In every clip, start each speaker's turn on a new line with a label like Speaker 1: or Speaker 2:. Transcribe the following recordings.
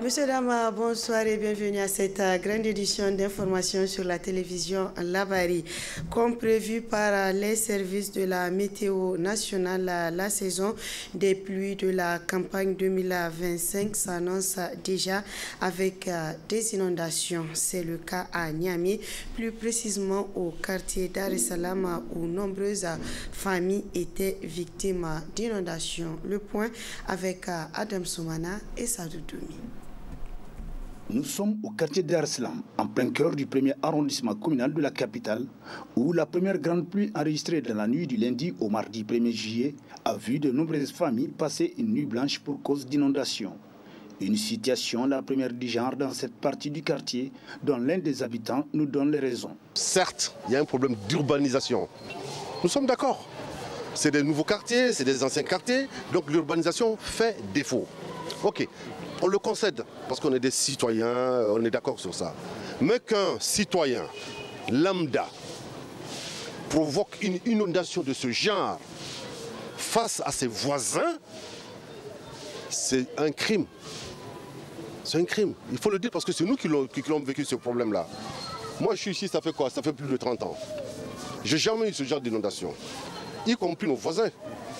Speaker 1: Monsieur, dames, bonsoir et bienvenue à cette grande édition d'information sur la télévision Labari. Comme prévu par les services de la météo nationale, la saison des pluies de la campagne 2025 s'annonce déjà avec des inondations. C'est le cas à Niamey, plus précisément au quartier Dar es Salaam où nombreuses familles étaient victimes d'inondations. Le point avec Adam Soumana et Sadou Doumi.
Speaker 2: Nous sommes au quartier Dar es Salaam, en plein cœur du premier arrondissement communal de la capitale, où la première grande pluie enregistrée dans la nuit du lundi au mardi 1er juillet a vu de nombreuses familles passer une nuit blanche pour cause d'inondation. Une situation la première du genre dans cette partie du quartier dont l'un des habitants nous donne les raisons.
Speaker 3: Certes, il y a un problème d'urbanisation. Nous sommes d'accord. C'est des nouveaux quartiers, c'est des anciens quartiers, donc l'urbanisation fait défaut. Ok. On le concède parce qu'on est des citoyens, on est d'accord sur ça. Mais qu'un citoyen lambda provoque une inondation de ce genre face à ses voisins, c'est un crime. C'est un crime. Il faut le dire parce que c'est nous qui l'avons vécu ce problème-là. Moi je suis ici, ça fait quoi? Ça fait plus de 30 ans. J'ai jamais eu ce genre d'inondation. Y compris nos voisins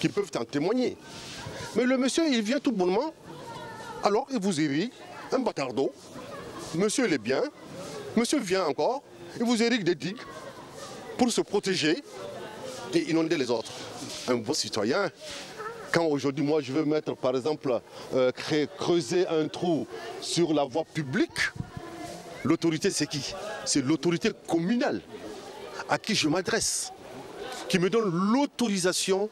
Speaker 3: qui peuvent en témoigner. Mais le monsieur, il vient tout bonnement. Alors, il vous irrigue un bâtard d'eau. Monsieur, il est bien. Monsieur vient encore. Il vous irrigue des digues pour se protéger et inonder les autres. Un bon citoyen, quand aujourd'hui, moi, je veux mettre, par exemple, creuser un trou sur la voie publique, l'autorité, c'est qui? C'est l'autorité communale à qui je m'adresse, qui me donne l'autorisation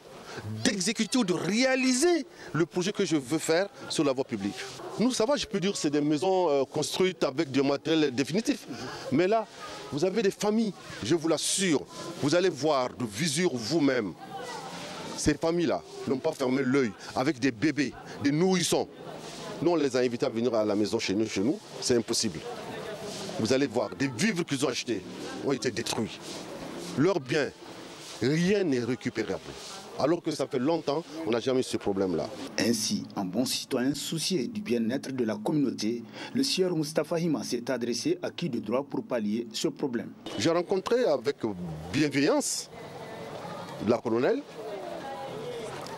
Speaker 3: d'exécuter ou de réaliser le projet que je veux faire sur la voie publique. Nous, ça va, je peux dire, c'est des maisons construites avec du matériel définitif. Mais là, vous avez des familles, je vous l'assure, vous allez voir de visure vous-même. Ces familles-là n'ont pas fermé l'œil avec des bébés, des nourrissons. Nous, on les a invités à venir à la maison chez nous, c'est impossible. Vous allez voir, des vivres qu'ils ont achetés ont été détruits. Leurs biens, rien n'est récupérable. Alors que ça fait longtemps, on n'a jamais eu ce problème-là.
Speaker 2: Ainsi, un bon citoyen soucié du bien-être de la communauté, le sieur Moustapha Hima s'est adressé à qui de droit pour pallier ce problème.
Speaker 3: J'ai rencontré avec bienveillance la colonelle,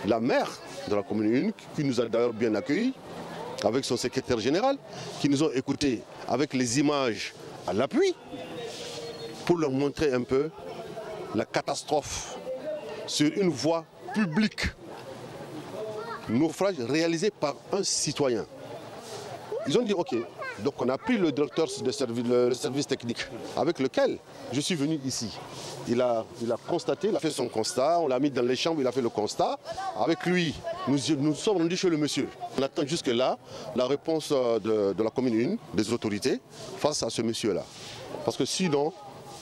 Speaker 3: la maire de la commune 1, qui nous a d'ailleurs bien accueillis, avec son secrétaire général, qui nous ont écoutés avec les images à l'appui, pour leur montrer un peu la catastrophe sur une voie publique. Naufrage réalisé par un citoyen. Ils ont dit ok, donc on a pris le directeur de service technique avec lequel je suis venu ici. Il a constaté, il a fait son constat, on l'a mis dans les chambres, il a fait le constat. Avec lui, nous sommes rendus chez le monsieur. On attend jusque là la réponse de la commune 1, des autorités, face à ce monsieur-là. Parce que sinon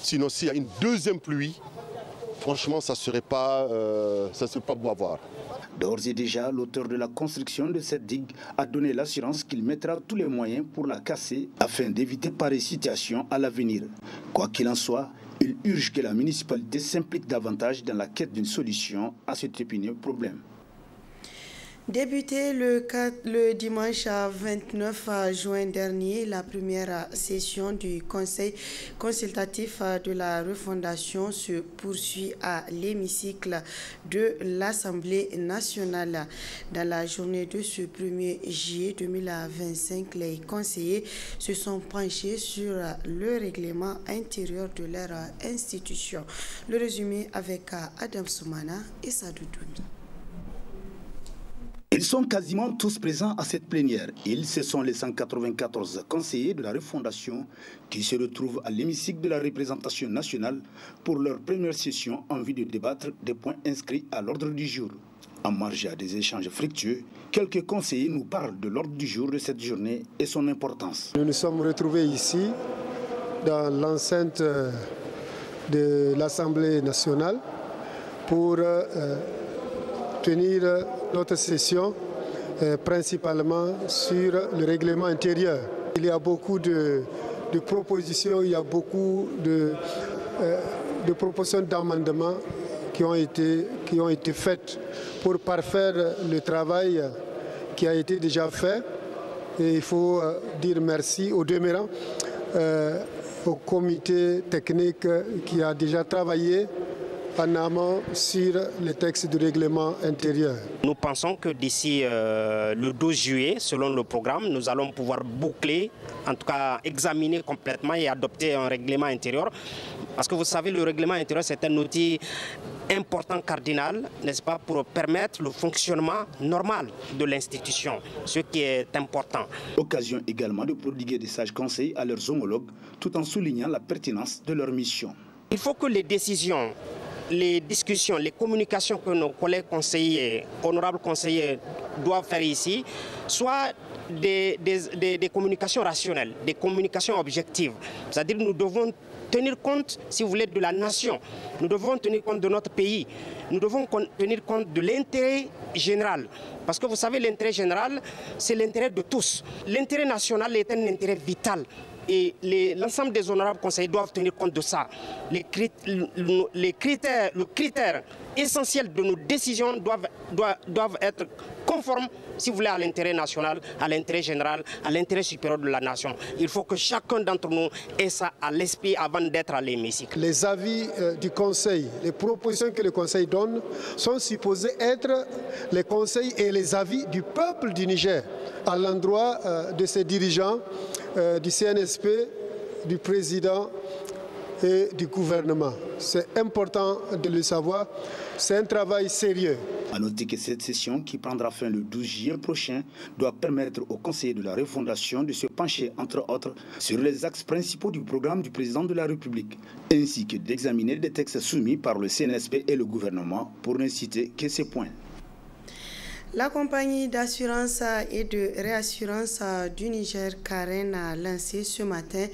Speaker 3: s'il y a une deuxième pluie, franchement, ça ne serait pas beau à voir.
Speaker 2: D'ores et déjà, l'auteur de la construction de cette digue a donné l'assurance qu'il mettra tous les moyens pour la casser afin d'éviter pareille situation à l'avenir. Quoi qu'il en soit, il urge que la municipalité s'implique davantage dans la quête d'une solution à cet épineux problème.
Speaker 1: Débuté le dimanche 29 juin dernier, la première session du Conseil consultatif de la refondation se poursuit à l'hémicycle de l'Assemblée nationale. Dans la journée de ce 1er juillet 2025, les conseillers se sont penchés sur le règlement intérieur de leur institution. Le résumé avec Adam Soumana et Sadou Doumi.
Speaker 2: Ils sont quasiment tous présents à cette plénière. Ce sont les 194 conseillers de la refondation qui se retrouvent à l'hémicycle de la représentation nationale pour leur première session en vue de débattre des points inscrits à l'ordre du jour. En marge à des échanges fructueux, quelques conseillers nous parlent de l'ordre du jour de cette journée et son importance.
Speaker 4: Nous nous sommes retrouvés ici dans l'enceinte de l'Assemblée nationale pour tenir notre session principalement sur le règlement intérieur. Il y a beaucoup de propositions, il y a beaucoup de propositions d'amendements qui ont été faites pour parfaire le travail qui a été déjà fait. Et il faut dire merci au demeurant, au comité technique qui a déjà travaillé en amont sur les textes du règlement intérieur.
Speaker 5: Nous pensons que d'ici le 12 juillet, selon le programme, nous allons pouvoir boucler, en tout cas examiner complètement et adopter un règlement intérieur. Parce que vous savez, le règlement intérieur, c'est un outil important, cardinal, n'est-ce pas, pour permettre le fonctionnement normal de l'institution, ce qui est important.
Speaker 2: Occasion également de prodiguer des sages conseils à leurs homologues, tout en soulignant la pertinence de leur mission.
Speaker 5: Il faut que les décisions, les discussions, les communications que nos collègues conseillers, honorables conseillers doivent faire ici, soient des communications rationnelles, des communications objectives. C'est-à-dire que nous devons tenir compte, si vous voulez, de la nation. Nous devons tenir compte de notre pays. Nous devons tenir compte de l'intérêt général. Parce que vous savez, l'intérêt général, c'est l'intérêt de tous. L'intérêt national est un intérêt vital. Et l'ensemble des honorables conseillers doivent tenir compte de ça. Le critère essentiel de nos décisions doivent être conformes, si vous voulez, à l'intérêt national, à l'intérêt général, à l'intérêt supérieur de la nation. Il faut que chacun d'entre nous ait ça à l'esprit avant d'être à l'hémicycle.
Speaker 4: Les avis du Conseil, les propositions que le Conseil donne sont supposées être les conseils et les avis du peuple du Niger à l'endroit de ses dirigeants, du CNSP, du président et du gouvernement. C'est important de le savoir, c'est un travail sérieux.
Speaker 2: À noter que cette session, qui prendra fin le 12 juillet prochain, doit permettre aux conseillers de la refondation de se pencher, entre autres, sur les axes principaux du programme du président de la République, ainsi que d'examiner des textes soumis par le CNSP et le gouvernement, pour ne citer que ces points.
Speaker 1: La compagnie d'assurance et de réassurance du Niger, Karen, a lancé ce matin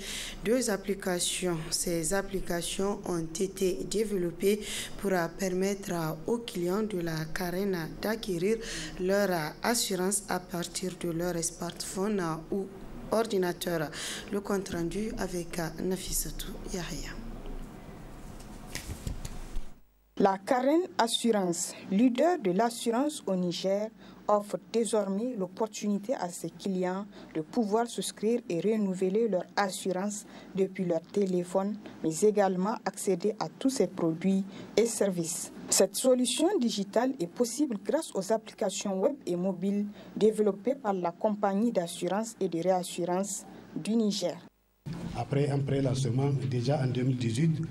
Speaker 1: 2 applications. Ces applications ont été développées pour permettre aux clients de la Karen d'acquérir leur assurance à partir de leur smartphone ou ordinateur. Le compte rendu avec Nafissatou Yahya.
Speaker 6: La Karen Assurance, leader de l'assurance au Niger, offre désormais l'opportunité à ses clients de pouvoir souscrire et renouveler leur assurance depuis leur téléphone, mais également accéder à tous ses produits et services. Cette solution digitale est possible grâce aux applications web et mobiles développées par la compagnie d'assurance et de réassurance du Niger.
Speaker 7: Après un prélancement déjà en 2018,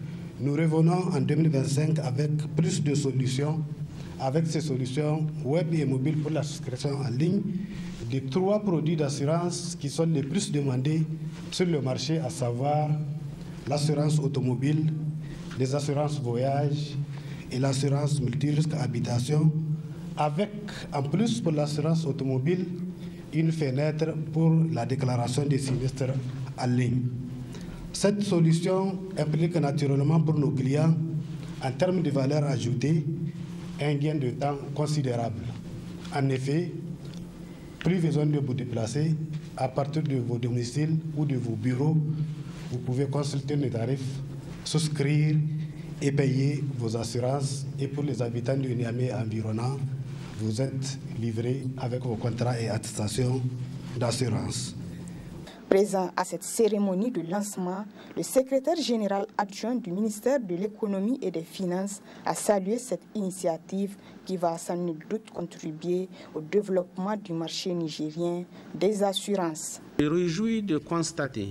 Speaker 7: nous revenons en 2025 avec plus de solutions, avec ces solutions web et mobiles pour la souscription en ligne, des 3 produits d'assurance qui sont les plus demandés sur le marché, à savoir l'assurance automobile, les assurances voyage et l'assurance multirisque habitation, avec en plus pour l'assurance automobile une fenêtre pour la déclaration des sinistres en ligne. Cette solution implique naturellement pour nos clients, en termes de valeur ajoutée, un gain de temps considérable. En effet, plus besoin de vous déplacer, à partir de vos domiciles ou de vos bureaux, vous pouvez consulter les tarifs, souscrire et payer vos assurances. Et pour les habitants de Niamey environnant, vous êtes livrés avec vos contrats et attestations d'assurance.
Speaker 6: Présent à cette cérémonie de lancement, le secrétaire général adjoint du ministère de l'Économie et des Finances a salué cette initiative qui va sans nul doute contribuer au développement du marché nigérien des assurances.
Speaker 8: Je me réjouis de constater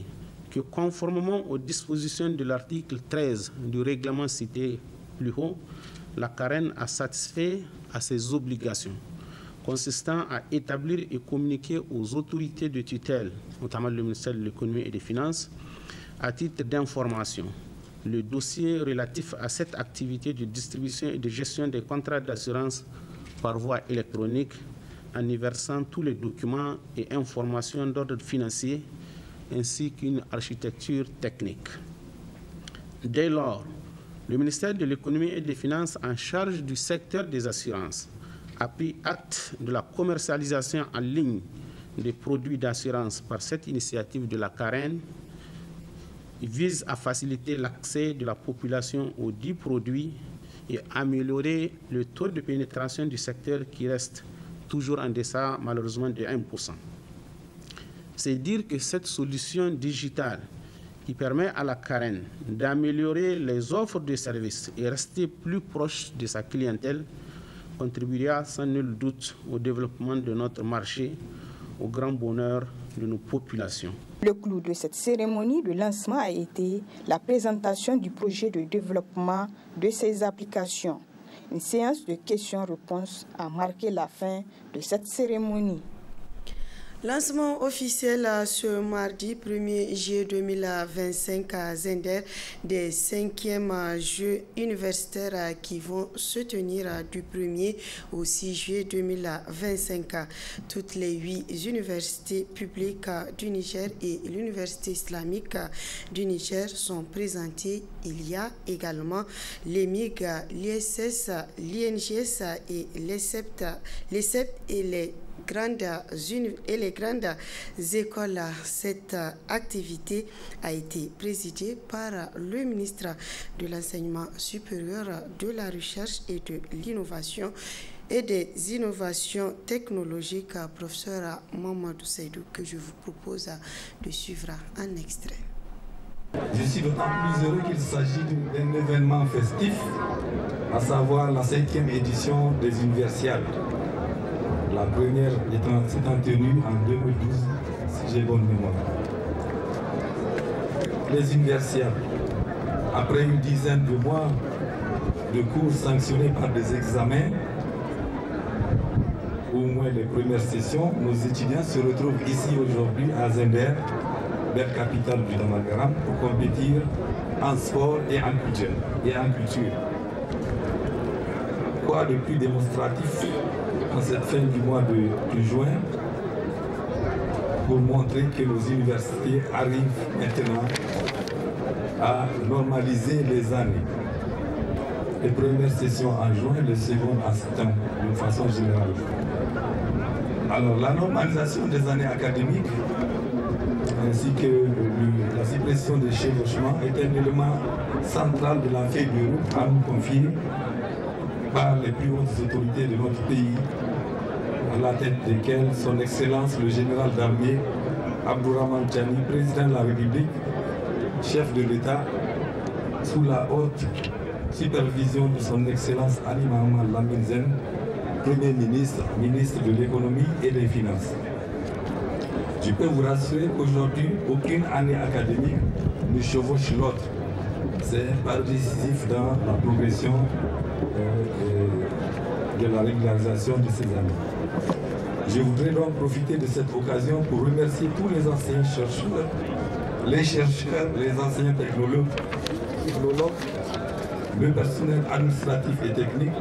Speaker 8: que conformément aux dispositions de l'article 13 du règlement cité plus haut, la Karen a satisfait à ses obligations consistant à établir et communiquer aux autorités de tutelle, notamment le ministère de l'Économie et des Finances, à titre d'information, le dossier relatif à cette activité de distribution et de gestion des contrats d'assurance par voie électronique, en y versant tous les documents et informations d'ordre financier, ainsi qu'une architecture technique. Dès lors, Le ministère de l'Économie et des Finances, en charge du secteur des assurances, a pris acte de la commercialisation en ligne des produits d'assurance par cette initiative de la CAREN. Il vise à faciliter l'accès de la population aux dits produits et améliorer le taux de pénétration du secteur qui reste toujours en deçà, malheureusement, de 1%. C'est dire que cette solution digitale qui permet à la CAREN d'améliorer les offres de services et rester plus proche de sa clientèle contribuera sans nul doute au développement de notre marché, au grand bonheur de nos populations.
Speaker 6: Le clou de cette cérémonie de lancement a été la présentation du projet de développement de ces applications. Une séance de questions-réponses a marqué la fin de cette cérémonie.
Speaker 1: Lancement officiel ce mardi 1er juillet 2025 à Zender des 5e Jeux universitaires qui vont se tenir du 1er au 6 juillet 2025. Toutes les 8 universités publiques du Niger et l'Université islamique du Niger sont présentées. Il y a également l'EMIG, l'ISS, l'INGS et l'ESEPT et les grandes écoles. Cette activité a été présidée par le ministre de l'Enseignement supérieur, de la Recherche et de l'Innovation et des innovations technologiques, professeur Mamadou Seydou, que je vous propose de suivre en extrait.
Speaker 9: Je suis d'autant plus heureux qu'il s'agit d'un événement festif, à savoir la 5e édition des Universiades. La première s'étant tenue en 2012, si j'ai bonne mémoire. Les Universiades, après une dizaine de mois de cours sanctionnés par des examens, au moins les premières sessions, nos étudiants se retrouvent ici aujourd'hui à Zender, belle capitale du Damagaram, pour compétir en sport et en culture. Quoi de plus démonstratif en cette fin du mois de juin pour montrer que nos universités arrivent maintenant à normaliser les années. Les premières sessions en juin, les secondes en septembre, d'une façon générale. Alors, la normalisation des années académiques ainsi que la suppression des chevauchements est un élément central de la feuille de route à nous confier par les plus hautes autorités de notre pays, à la tête desquelles son Excellence le général d'armée Abdourahmane Tiani, président de la République, chef de l'État, sous la haute supervision de son Excellence Ali Mohamed Lamine Zen, Premier ministre, ministre de l'économie et des finances. Je peux vous rassurer qu'aujourd'hui, aucune année académique ne chevauche l'autre. C'est pas décisif dans la progression de la régularisation de ces années. Je voudrais donc profiter de cette occasion pour remercier tous les anciens chercheurs, les enseignants technologues, le personnel administratif et technique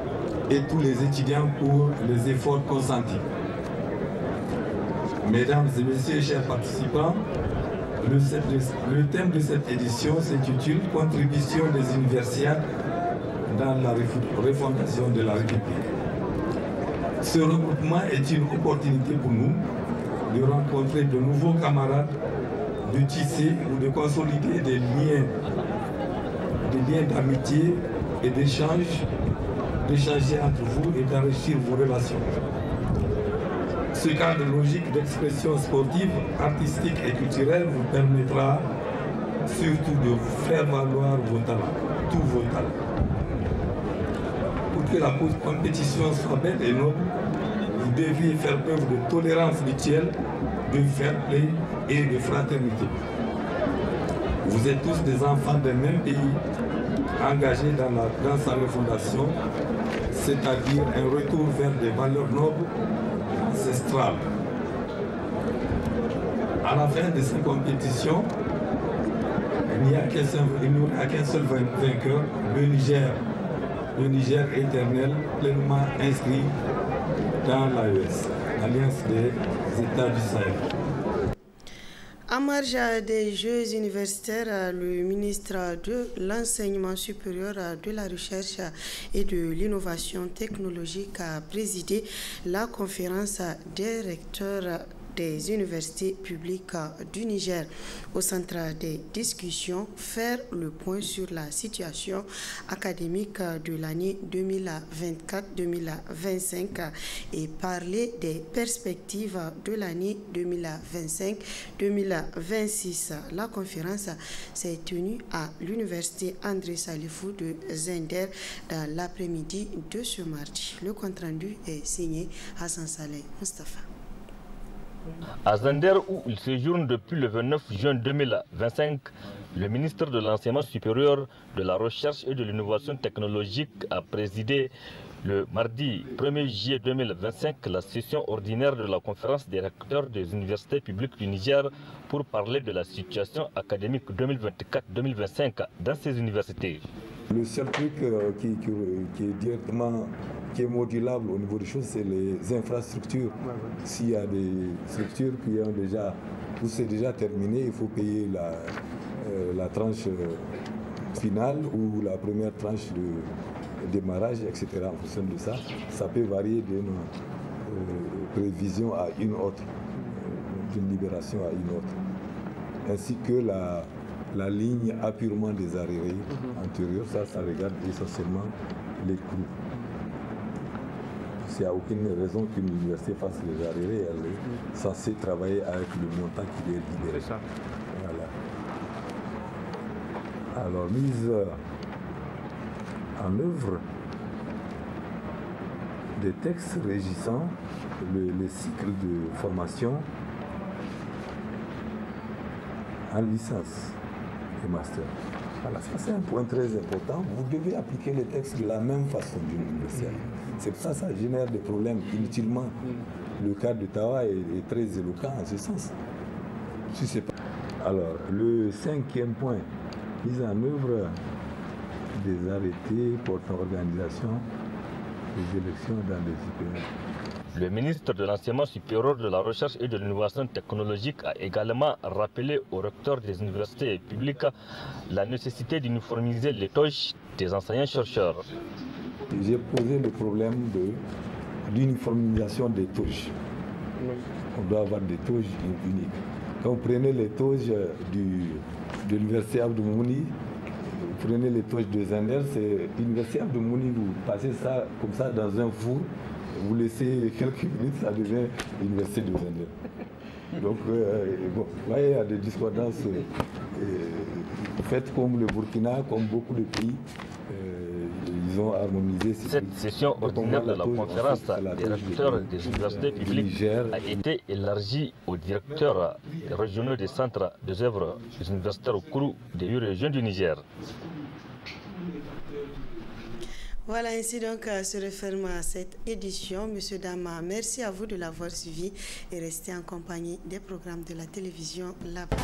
Speaker 9: et tous les étudiants pour les efforts consentis. Mesdames et messieurs, chers participants, le thème de cette édition s'intitule « Contribution des universiades dans la refondation de la République ». Ce regroupement est une opportunité pour nous de rencontrer de nouveaux camarades, de tisser ou de consolider des liens d'amitié et d'échanger entre vous et d'enrichir vos relations. Ce cadre logique d'expression sportive, artistique et culturelle vous permettra surtout de faire valoir vos talents, tous vos talents. Pour que la compétition soit belle et noble, vous deviez faire preuve de tolérance mutuelle, de fair play et de fraternité. Vous êtes tous des enfants d'un même pays, engagés dans sa refondation, c'est-à-dire un retour vers des valeurs nobles, ancestrales. À la fin de cette compétition, il n'y a qu'un seul vainqueur, le Niger éternel, pleinement inscrit dans l'AES, l'Alliance des États du Sahel.
Speaker 1: En marge des Jeux universitaires, le ministre de l'Enseignement supérieur, de la Recherche et de l'Innovation technologique a présidé la conférence des recteurs des universités publiques du Niger. Au centre des discussions, faire le point sur la situation académique de l'année 2024-2025 et parler des perspectives de l'année 2025-2026. La conférence s'est tenue à l'université André Salifou de Zender dans l'après-midi de ce mardi. Le compte-rendu est signé Hassan Saleh Mustafa.
Speaker 10: À Zender, où il séjourne depuis le 29 juin 2025, le ministre de l'Enseignement supérieur, de la Recherche et de l'Innovation technologique a présidé le mardi 1er juillet 2025 la session ordinaire de la conférence des recteurs des universités publiques du Niger pour parler de la situation académique 2024-2025 dans ces universités.
Speaker 9: Le seul truc qui est modulable au niveau des choses, c'est les infrastructures. S'il y a des structures qui ont déjà, où c'est déjà terminé, il faut payer la tranche finale ou la première tranche de démarrage, etc. En fonction de ça, ça peut varier d'une prévision à une autre, d'une libération à une autre. Ainsi que la ligne apurement des arriérés antérieurs, ça regarde essentiellement les coûts. Il n'y a aucune raison qu'une université fasse les arriérés, elle est censée travailler avec le montant qui est libéré. C'est ça. Voilà. Alors, mise en œuvre des textes régissant les cycles de formation en licence et master. Voilà, ça c'est un point très important. Vous devez appliquer les textes de la même façon d'une université. C'est pour ça que ça génère des problèmes inutilement. Le cas d'Ottawa est très éloquent en ce sens. Si c'est pas... Alors, le 5e point, mise en œuvre des arrêtés portant organisation des élections dans les UPR.
Speaker 10: Le ministre de l'Enseignement supérieur, de la Recherche et de l'Innovation technologique a également rappelé aux recteurs des universités publiques la nécessité d'uniformiser les tâches des enseignants-chercheurs.
Speaker 9: J'ai posé le problème de l'uniformisation des tâches. On doit avoir des tâches uniques. Quand vous prenez les tâches de l'université Abdou Mouni, vous prenez les tâches de Zender, c'est l'université Abdou Mouni, vous passez ça comme ça dans un four, vous laissez quelques minutes, ça devient l'université de Zender. Donc, bon, là, il y a des discordances faites comme le Burkina, comme beaucoup de pays. Ils ont harmonisé
Speaker 10: cette session ordinaire de la conférence des recteurs des universités publiques a été élargie aux directeurs régionaux des centres des œuvres universitaires au cours des 8 régions du Niger.
Speaker 1: Voilà, ainsi donc se referme cette édition. Monsieur Dama, merci à vous de l'avoir suivi et restez en compagnie des programmes de la télévision La Presse.